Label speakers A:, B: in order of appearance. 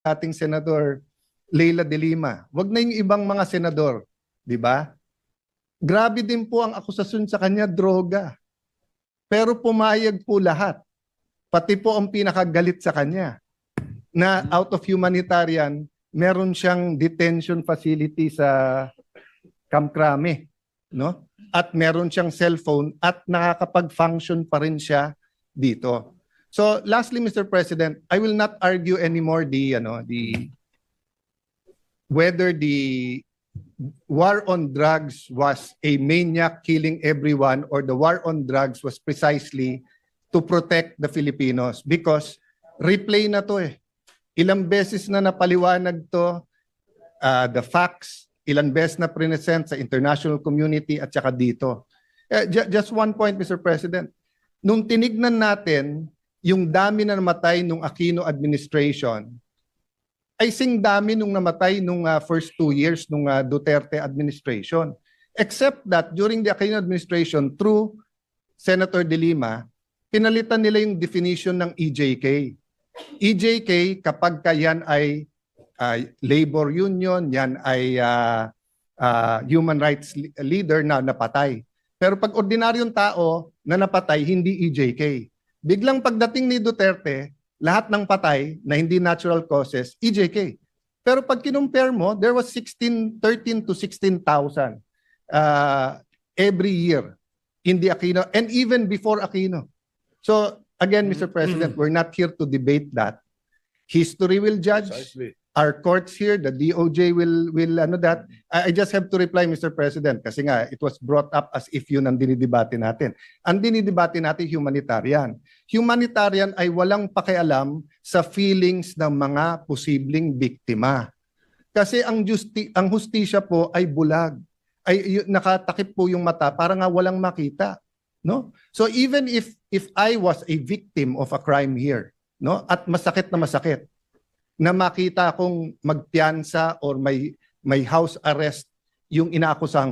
A: ating Senador Leila de Lima. Wag na yung ibang mga senador, di ba? Grabe din po ang akusasyon sa kanya, droga. Pero pumayag po lahat. Pati po ang pinakagalit sa kanya na out of humanitarian, meron siyang detention facility sa Camp Crame, no? At meron siyang cellphone at nakakapag-function pa rin siya dito. So lastly, Mr. President, I will not argue anymore whether the war on drugs was a maniac killing everyone or the war on drugs was precisely to protect the Filipinos, because replay na to eh. Ilang beses na napaliwanag to, the facts, ilang beses na present sa international community at saka dito. Just one point, Mr. President. Nung tinignan natin yung dami na namatay nung Aquino administration, ay sing dami nung namatay nung first 2 years nung Duterte administration. Except that during the Aquino administration, through Senator De Lima, pinalitan nila yung definition ng EJK. EJK, kapag yan ay labor union, yan ay human rights leader na napatay. Pero pag ordinaryong tao na napatay, hindi EJK. Biglang pagdating ni Duterte, lahat ng patay na hindi natural causes, EJK. Pero pag kinumpare mo, there was 13 to 16,000 every year in the Aquino and even before Aquino. So again, Mr. President, we're not here to debate that. History will judge.
B: Precisely.
A: Our courts here, the DOJ will that. I just have to reply, Mr. President, kasi nga it was brought up as if yun ang dinidebate natin. Ang dinidebate natin humanitarian. Humanitarian ay walang pakialam sa feelings ng mga posibleng biktima. Kasi ang hustisya po ay bulag. Ay nakatakip po yung mata para nga walang makita, no? So even if I was a victim of a crime here, no, at masakit na makita kong magpiyansa or may house arrest yung inaakusahan